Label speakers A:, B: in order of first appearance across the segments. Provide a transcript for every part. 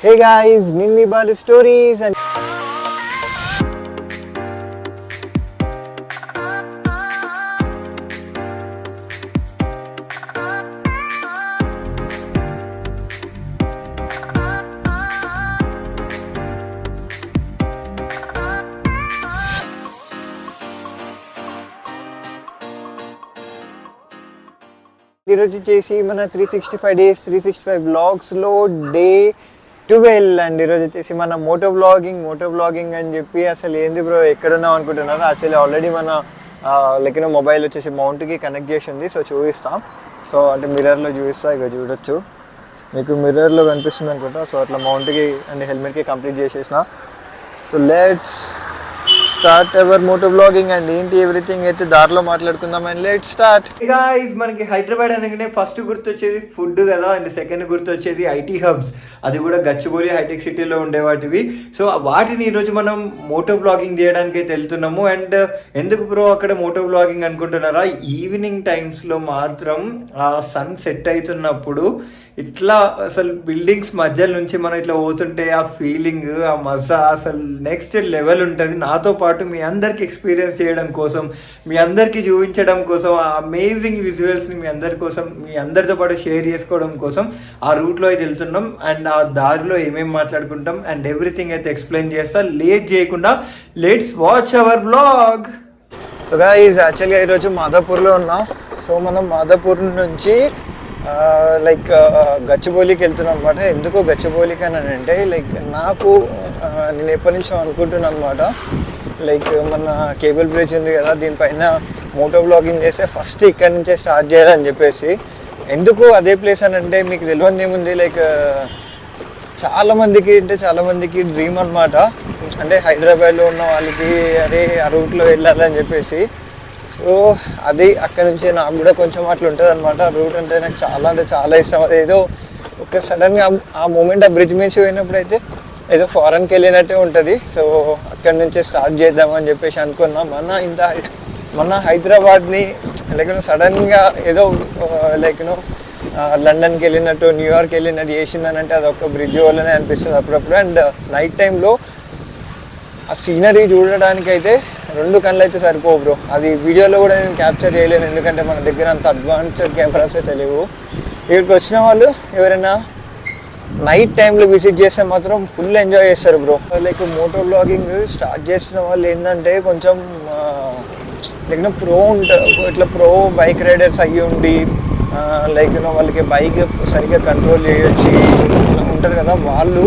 A: Hey guys, Ninni Balu Stories and ఈరోజు వచ్చేసి మన 365 డేస్ 365 వ్లాగ్స్లో డే 12 అండ్ ఈరోజు వచ్చేసి మన మోటో వ్లాగింగ్ అని చెప్పి అసలు ఏంది బ్రో ఎక్కడున్నాం అనుకుంటున్నారు. యాక్చువల్లీ ఆల్రెడీ మన మొబైల్ వచ్చేసి మౌంట్కి కనెక్ట్ చేసి ఉంది. సో చూపిస్తాం. సో అంటే మిర్రర్లో చూపిస్తా, ఇక చూడొచ్చు మీకు మిర్రర్లో కనిపిస్తుంది అనుకుంటా. సో అట్లా మౌంట్కి అండ్ హెల్మెట్కి కంప్లీట్ చేసేసిన. So let's start our motto vlogging and ఏంటి ఎవ్రీథింగ్ అయితే దారిలో మాట్లాడుకుందాం. And let start. గైస్, మనకి హైదరాబాద్ అనగానే ఫస్ట్ గుర్తొచ్చేది ఫుడ్ కదా, అండ్ సెకండ్ గుర్తొచ్చేది ఐటీ హబ్స్, అది కూడా గచ్చిబౌలి హైటెక్ సిటీలో ఉండేవాటివి. సో వాటిని ఈరోజు మనం మోటో వ్లాగింగ్ చేయడానికి అయితే వెళ్తున్నాము. అండ్ ఎందుకు బ్రో అక్కడ మోటో వ్లాగింగ్ అనుకుంటున్నారా, ఈవినింగ్ టైమ్స్లో మాత్రం ఆ సన్ సెట్ అవుతున్నప్పుడు ఇట్లా అసలు బిల్డింగ్స్ మధ్య నుంచి మనం ఇట్లా పోతుంటే ఆ ఫీలింగ్, ఆ మజా అసలు నెక్స్ట్ లెవెల్ ఉంటుంది. నాతో పాటు మీ అందరికి ఎక్స్పీరియన్స్ చేయడం కోసం, మీ అందరికీ చూపించడం కోసం, ఆ అమేజింగ్ విజువల్స్ని మీ అందరి కోసం, మీ అందరితో పాటు షేర్ చేసుకోవడం కోసం ఆ రూట్లో అయితే వెళ్తున్నాం. అండ్ ఆ దారిలో ఏమేమి మాట్లాడుకుంటాం అండ్ ఎవ్రీథింగ్ అయితే ఎక్స్ప్లెయిన్ చేస్తా. లేట్ చేయకుండా let's watch hour blog. So guys, యాక్చువల్గా ఈరోజు మాదాపూర్లో ఉన్నాం. సో మనం మాదాపూర్ నుంచి గచ్చిబౌలికి వెళ్తున్నాం అనమాట. ఎందుకో గచ్చిబౌలికి అని అంటే నాకు నేను ఎప్పటి నుంచో అనుకుంటున్నాను అనమాట. మన కేబుల్ బ్రిడ్జ్ ఉంది కదా, దీనిపైన మోటో వ్లాగింగ్ చేస్తే ఫస్ట్ ఇక్కడి నుంచే స్టార్ట్ చేయాలని చెప్పేసి. ఎందుకు అదే ప్లేస్ అని అంటే మీకు తెలియదు ఏముంది, చాలామందికి డ్రీమ్ అనమాట. అంటే హైదరాబాద్లో ఉన్న వాళ్ళకి అరే ఆ రూట్లో వెళ్ళాలని చెప్పేసి. సో అది అక్కడ నుంచి నాకు కూడా కొంచెం అట్లా ఉంటుంది అనమాట. రూట్ అంటే నాకు చాలా ఇష్టం. అదేదో ఒక సడన్గా ఆ మూమెంట్ ఆ బ్రిడ్జ్ మీద పోయినప్పుడు అయితే ఏదో ఫారెన్కి వెళ్ళినట్టే ఉంటుంది. సో అక్కడి నుంచే స్టార్ట్ చేద్దామని చెప్పేసి అనుకున్నాం. మన హైదరాబాద్ని సడన్గా ఏదో లండన్కి వెళ్ళినట్టు, న్యూయార్క్ వెళ్ళినట్టు చేసిందనంటే అది ఒక బ్రిడ్జ్ వల్లనే అనిపిస్తుంది అప్పుడప్పుడు. అండ్ నైట్ టైంలో ఆ సీనరీ చూడడానికైతే 2 కళ్ళు అయితే సరిపోవు బ్రో. అది వీడియోలో కూడా నేను క్యాప్చర్ చేయలేను, ఎందుకంటే మన దగ్గర అంత అడ్వాన్స్డ్ కెమెరాస్ అయితే లేవు. ఇక్కడికి వచ్చిన వాళ్ళు ఎవరైనా నైట్ టైంలో విజిట్ చేస్తే మాత్రం ఫుల్ ఎంజాయ్ చేస్తారు బ్రో. మోటో వ్లాగింగ్ స్టార్ట్ చేసిన వాళ్ళు ఏంటంటే కొంచెం ప్రో బైక్ రైడర్స్ అయ్యి ఉండి వాళ్ళకి బైక్ సరిగ్గా కంట్రోల్ చేయొచ్చి ఉంటారు కదా, వాళ్ళు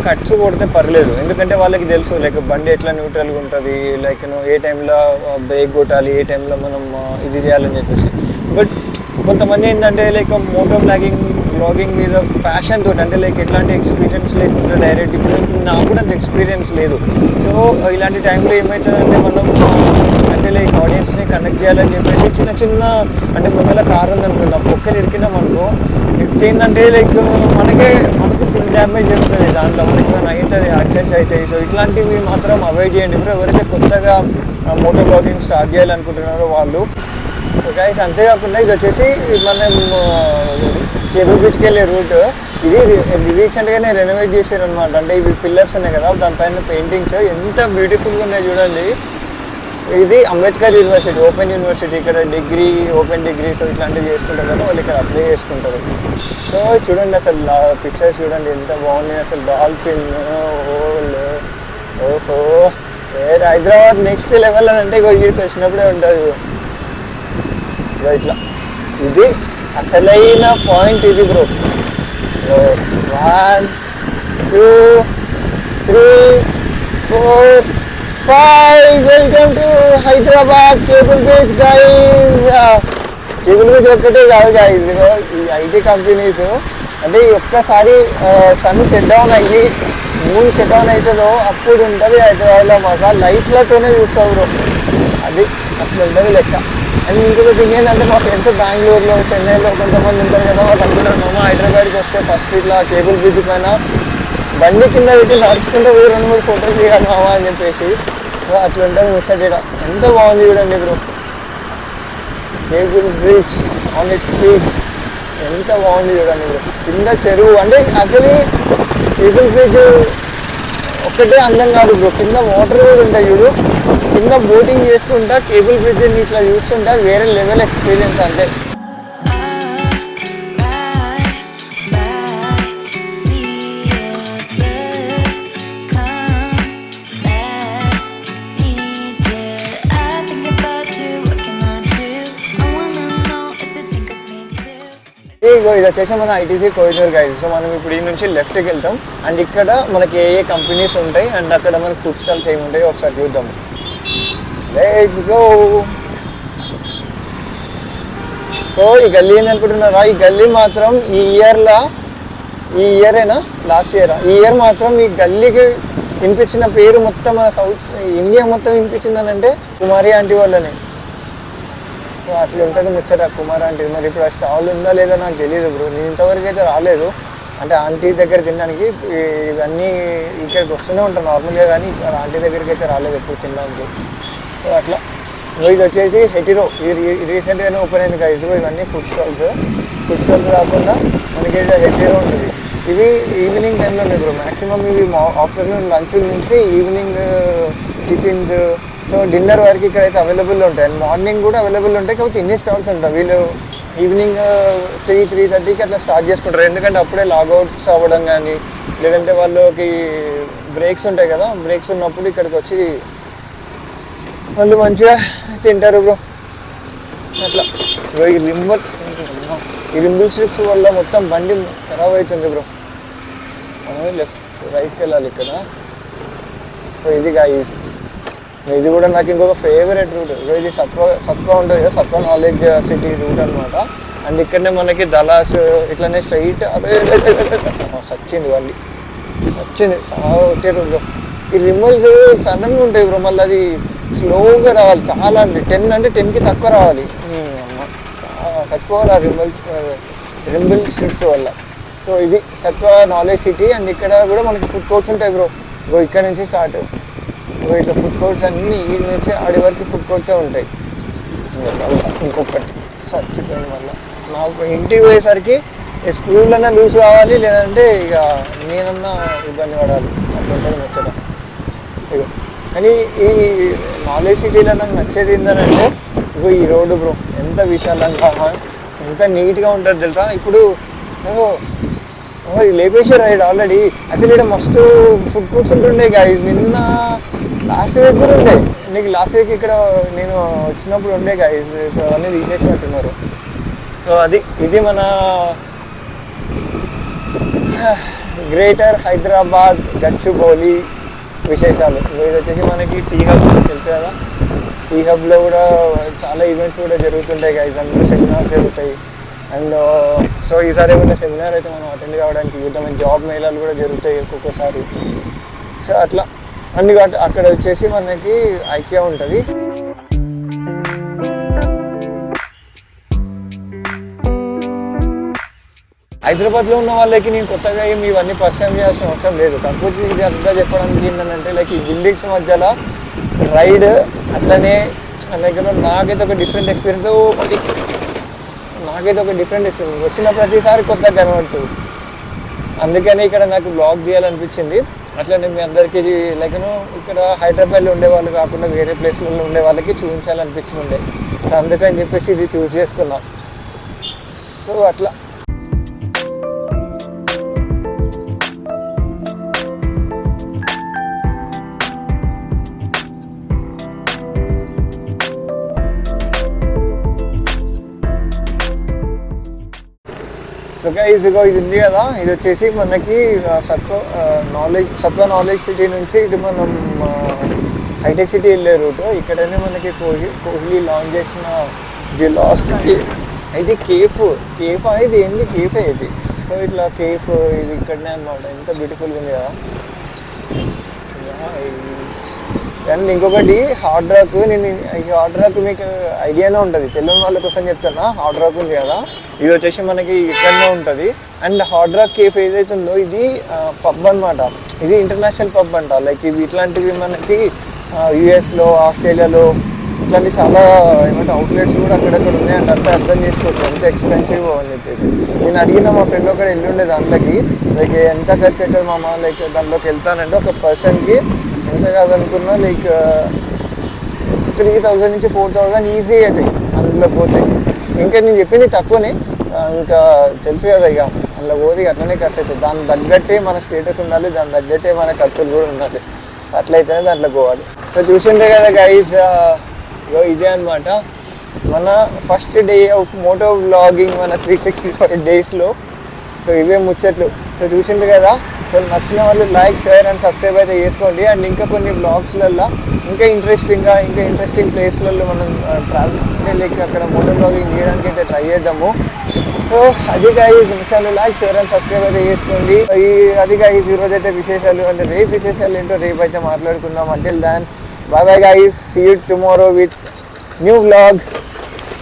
A: కట్స్ కొడితే పర్లేదు. ఎందుకంటే వాళ్ళకి తెలుసు బండి ఎట్లా న్యూట్రల్గా ఉంటుంది, ఏ టైంలో బ్రేక్ కొట్టాలి, ఏ టైంలో మనం ఇది చేయాలని చెప్పేసి. బట్ కొంతమంది ఏంటంటే మోటో వ్లాగింగ్ మీద ప్యాషన్ తోటి, అంటే ఎట్లాంటి ఎక్స్పీరియన్స్ లేకుండా డైరెక్ట్, ఇప్పుడు నాకు కూడా అంత ఎక్స్పీరియన్స్ లేదు. సో ఇలాంటి టైంలో ఏమవుతుందంటే మనం అంటే ఆడియన్స్ని కనెక్ట్ చేయాలని చెప్పేసి చిన్న అంటే ముందర కారు ఉందనుకుందాం, పొక్కలు ఇరికినాం అనుకో, ఏంటంటే మనకు ఫుల్ డ్యామేజ్ జరుగుతుంది, దాంట్లో మనకి అవుతుంది, యాక్సిడెంట్స్ అవుతాయి. సో ఇట్లాంటివి మాత్రం అవాయిడ్ చేయండి. ఇప్పుడు ఎవరైతే కొత్తగా మోటో వ్లాగింగ్ స్టార్ట్ చేయాలనుకుంటున్నారో వాళ్ళు. గైస్, అంతేకాకుండా ఇది వచ్చేసి మనం కేబుల్ బ్రిడ్జ్కి వెళ్ళే రూట్. ఇది రీసెంట్గానే రెనోవేట్ చేశారు అనమాట. అంటే ఇవి పిల్లర్స్ ఉన్నాయి కదా, దానిపైన పెయింటింగ్స్ ఎంత బ్యూటిఫుల్గా ఉన్నాయి చూడండి. ఇది అంబేద్కర్ యూనివర్సిటీ, ఓపెన్ యూనివర్సిటీ. ఇక్కడ ఓపెన్ డిగ్రీస్ ఇట్లాంటివి చేసుకుంటారు కదా, వాళ్ళు ఇక్కడ అప్లై చేసుకుంటారు. సో చూడండి అసలు పిక్చర్స్ చూడండి ఎంత బాగున్నాయి. అసలు డాల్ఫిన్ ఓహో హైదరాబాద్ నెక్స్ట్ లెవెల్ అని అంటే వీడికి వచ్చినప్పుడే ఉంటుంది ఇట్లా. ఇది అసలైన పాయింట్ ఇది bro. 1 2 3 4 5 welcome to Hyderabad cable bridge guys. Cable bridge ఒక్కటే కాదు గైస్, ఈ ఐటీ కంపెనీస్ అంటే ఒక్కసారి సన్ సెట్ డౌన్ అయ్యి మూన్ సెట్ డౌన్ అవుతుందో అప్పుడు ఉంటుంది హైదరాబాద్లో మజా. లైట్లతోనే చూస్తావు బ్రో, అది అట్లా ఉంటుంది లెక్క. అండ్ ఇంకొక థింగ్ ఏంటంటే మా ఫ్రెండ్స్ బెంగళూరులో, చెన్నైలో కొంతమంది ఉంటారు కదా, వాళ్ళు అనుకుంటున్నాము హైదరాబాద్కి వస్తే ఫస్ట్ ఇట్లా కేబుల్ బ్రిడ్జ్ పైన బండి కింద పెట్టి నడుచుకుంటే 2-3 ఫోటోలు తీయాలి మావా అని చెప్పేసి. అట్లా ఉంటుంది ముచ్చట. ఎంత బాగుంది చూడండి bro, cable bridge on it's peaks ఎంత బాగుంది చూడండి బ్రో. కింద చెరువు అంటే యాక్చువల్లీ కేబుల్ బ్రిడ్జ్ ఒక్కటే అందం కాదు బ్రో, కింద వాటర్ కూడా ఉంటాయి చూడు, కింద బోటింగ్ చేసుకుంటా కేబుల్ బ్రిడ్జ్ని ఇట్లా చూస్తుంటే అది వేరే లెవెల్ ఎక్స్పీరియన్స్ అంతే. ఇది వచ్చేసి మన ఐటీసీ కోరిడోర్ గైస్. సో మనం ఇప్పుడు ఈ నుంచి లెఫ్ట్కి వెళ్తాం అండ్ ఇక్కడ మనకి ఏ కంపెనీస్ ఉంటాయి అండ్ అక్కడ మనకి ఫుడ్ స్టాల్స్ ఏమి ఉంటాయో ఒకసారి చూద్దాం. Let's go. సో ఈ గల్లీ ఏంది అనుకుంటున్నారా, ఈ గల్లీ మాత్రం ఈ ఇయరేనా లాస్ట్ ఇయర్ మాత్రం ఈ గల్లీకి వినిపించిన పేరు మొత్తం మన సౌత్ ఇండియా మొత్తం వినిపించిందని అంటే కుమారి ఆంటీ వాళ్ళని. సో అట్లా ఉంటుంది ముచ్చట కుమార్ ఆంటీ. మరి ఇప్పుడు ఆ స్టాల్ ఉందా లేదా నాకు తెలియదు బ్రో, నేను ఇంతవరకు అయితే రాలేదు. అంటే ఆంటీ దగ్గర తినడానికి ఇవన్నీ ఇక్కడికి వస్తూనే ఉంటాను నార్మల్గా, కానీ ఆంటీ దగ్గరికి అయితే రాలేదు ఎప్పుడు తినడానికి. సో అట్లా ఇది వచ్చేసి హెటిరో, ఇది రీసెంట్గానే ఓపెన్ అయింది గైస్. ఇవన్నీ ఫుడ్ స్టాల్స్ కాకుండా మనకి హెటిరో ఉంటుంది. ఇవి ఈవినింగ్ టైంలో ఉన్నాయి బ్రో మ్యాక్సిమం. ఇవి ఆఫ్టర్నూన్ లంచ్ నుంచి ఈవినింగ్ టిఫిన్స్, సో డిన్నర్ వరకు ఇక్కడైతే అవైలబుల్ ఉంటాయి అండ్ మార్నింగ్ కూడా అవైలబుల్ ఉంటాయి. కాబట్టి ఇన్ని స్టాల్స్ ఉంటాయి. వీళ్ళు ఈవినింగ్ 3-3:30కి అట్లా స్టార్ట్ చేసుకుంటారు, ఎందుకంటే అప్పుడే లాగౌట్స్ అవ్వడం కానీ లేదంటే వాళ్ళకి బ్రేక్స్ ఉంటాయి కదా, బ్రేక్స్ ఉన్నప్పుడు ఇక్కడికి వచ్చి వాళ్ళు మంచిగా తింటారు బ్రో. అట్లా ఈ రింబుల్ స్ట్రిప్స్ వల్ల మొత్తం బండి ఖరాబ్ అవుతుంది బ్రో. మనం రైట్కి వెళ్ళాలి ఇక్కడ. సో ఇది గాయస్, ఇది కూడా నాకు ఇంకొక ఫేవరెట్ రూట్. ఇది సత్వ ఉంటుంది కదా, సత్వ నాలెడ్జ్ సిటీ రూట్ అనమాట. అండ్ ఇక్కడనే మనకి దలాస్ ఇట్లనే స్ట్రైట్ సచ్చింది కొట్టారు బ్రో. ఈ రిమల్స్ సడన్గా ఉంటాయి బ్రో, మళ్ళీ అది స్లోగా రావాలి చాలా, 10 అంటే 10కి తక్కువ రావాలి. చచ్చిపోవాలి ఆ రింబుల్ స్ట్రిప్స్ వల్ల. సో ఇది సత్వ నాలెడ్జ్ సిటీ అండ్ ఇక్కడ కూడా మనకి ఫుడ్ కోర్ట్స్ ఉంటాయి బ్రో. ఇక్కడ నుంచి స్టార్ట్ ఇట్లా ఫుడ్ కోర్ట్స్ అన్నీ ఈ నుంచి ఆడి వరకు ఫుడ్ కోర్ట్సే ఉంటాయి. ఇంకొకటి చచ్చిపోయింది వల్ల నాకు ఇంటికి పోయేసరికి స్కూల్లన్నా లూజ్ కావాలి, లేదంటే ఇక నేనన్నా ఇబ్బంది పడాలి, అట్లా ఉంటుంది ముచ్చట. ఇగో కానీ ఈ నాలెడ్జ్ సిటీలో నాకు నచ్చేది ఏంటంటే ఇగో ఈ రోడ్డు బ్రో, ఎంత విశాలంగా ఎంత నీట్గా ఉంటుంది తెలుసా. ఇప్పుడు లేపేశ్వర్ రైడ్ ఆల్రెడీ యాక్చువల్లీ ఇక్కడ మస్తు ఫుడ్ కోర్ట్స్ ఉంటుండే గైస్. నిన్న లాస్ట్ వీక్ కూడా ఉండే, నీకు లాస్ట్ వీక్ ఇక్కడ నేను వచ్చినప్పుడు ఉండే గైస్, అవన్నీ తీసేసినట్టున్నారు. సో ఇది మన గ్రేటర్ హైదరాబాద్ గచ్చిబౌలి విశేషాలు. ఇది వచ్చేసి మనకి టీ హబ్ తెలుసు కదా, టీ హబ్లో కూడా చాలా ఈవెంట్స్ కూడా జరుగుతుంటాయి గైస్, అందులో సెమినార్స్ జరుగుతాయి. అండ్ సో ఈసారి ఏమైనా సెమినార్ అయితే మనం అటెండ్ కావడానికి చూద్దాం. జాబ్ మేళాలు కూడా జరుగుతాయి ఒక్కొక్కసారి. సో అట్లా అన్ని అక్కడ వచ్చేసి మనకి ఐకియా ఉంటుంది. హైదరాబాద్లో ఉన్న వాళ్ళకి నేను కొత్తగా ఏమి ఇవన్నీ పరిచయం చేయాల్సిన అవసరం లేదు. కాకపోతే ఇది అంతా చెప్పడానికి ఏంటంటే లైక్ ఈ బిల్డింగ్స్ మధ్యలో రైడ్ అట్లనే లైక్ నాకైతే ఒక డిఫరెంట్ ఎక్స్పీరియన్స్ వచ్చిన ప్రతిసారి కొత్తగా కనబడుతుంది. అందుకని ఇక్కడ నాకు బ్లాగ్ చేయాలనిపించింది. అట్లనే మీ అందరికీ లైక్ ఇక్కడ హైదరాబాద్లో ఉండేవాళ్ళు కాకుండా వేరే ప్లేస్లలో ఉండే వాళ్ళకి చూపించాలనిపించింది. సో అందుకని చెప్పేసి ఇది చూస్ చేసుకున్నాం. సో అట్లా సో గైస్ ఇగో ఇది ఉంది కదా, ఇది వచ్చేసి మనకి సత్వ నాలెడ్జ్ సిటీ నుంచి ఇది మనం హైటెక్ సిటీ వెళ్ళే రూట్. ఇక్కడనే మనకి కోహ్లీ లాంచ్ చేసిన ది లాస్ట్ ఇది కేఫ్ ఇది ఏంటి కేఫే ఇది. సో ఇట్లా కేఫ్ ఇది ఇక్కడనే అనమాట. ఎంత బ్యూటిఫుల్గా ఉంది కదా. అండ్ ఇంకొకటి హార్డ్ రాక్. నేను ఈ హార్డ్ రాక్ మీకు ఐడియానే ఉంటుంది, తెలియని వాళ్ళ కోసం చెప్తాను. హార్డ్ రాక్ ఉంది కదా, ఇది వచ్చేసి మనకి ఇక్కడనే ఉంటుంది. అండ్ హార్డ్ రాక్ కేఫ్ ఏదైతే ఉందో ఇది పబ్ అనమాట. ఇది ఇంటర్నేషనల్ పబ్ అంట. లైక్ ఇవి ఇట్లాంటివి మనకి యూఎస్లో ఆస్ట్రేలియాలో ఇట్లాంటి చాలా ఏమంటే అవుట్లెట్స్ కూడా అక్కడక్కడ ఉన్నాయి అంటే అంతా అర్థం చేసుకోవచ్చు ఎంత ఎక్స్పెన్సివ్ అని చెప్పేసి. నేను అడిగిన మా ఫ్రెండ్ ఒకటి వెళ్ళుండే దాంట్లోకి, లైక్ ఎంత ఖర్చు అవుతుంది మామ లైక్ దాంట్లోకి వెళ్తానంటే ఒక పర్సన్కి ఎంత కాదనుకున్నా లైక్ 3000 నుంచి 4000 ఈజీ అవుతాయి అందులో పోతే. ఇంకా నేను చెప్పింది తక్కువనే, ఇంకా తెలుసు కదా ఇక అందులో పోతే అట్లనే ఖర్చు అవుతుంది. దాని తగ్గట్టే మన స్టేటస్ ఉండాలి, దాని తగ్గట్టే మన ఖర్చులు కూడా ఉండాలి, అట్లయితేనే దాంట్లో పోవాలి. సో చూసింటే కదా గైస్, ఇదే అనమాట మన first day of moto vlogging మన 365 డేస్లో. సో ఇవే ముచ్చట్లు. సో చూసిండు కదా. సో నచ్చిన వాళ్ళు లైక్, షేర్ అండ్ సబ్స్క్రైబ్ అయితే చేసుకోండి. అండ్ ఇంకా కొన్ని బ్లాగ్స్లలో ఇంకా ఇంట్రెస్టింగ్ ప్లేస్లలో మనం ట్రావెల్ అంటే లైక్ అక్కడ మోటో వ్లాగింగ్ చేయడానికి అయితే ట్రై చేద్దాము. సో అది గైస్, నచ్చిన లైక్, షేర్ అండ్ సబ్స్క్రైబ్ అయితే చేసుకోండి. అది గైస్ ఈరోజు అయితే విశేషాలు, అంటే రేపు విశేషాలు ఏంటో రేపు అయితే మాట్లాడుకుందాం. Until than, bye bye guys, see you tomorrow with new vlog.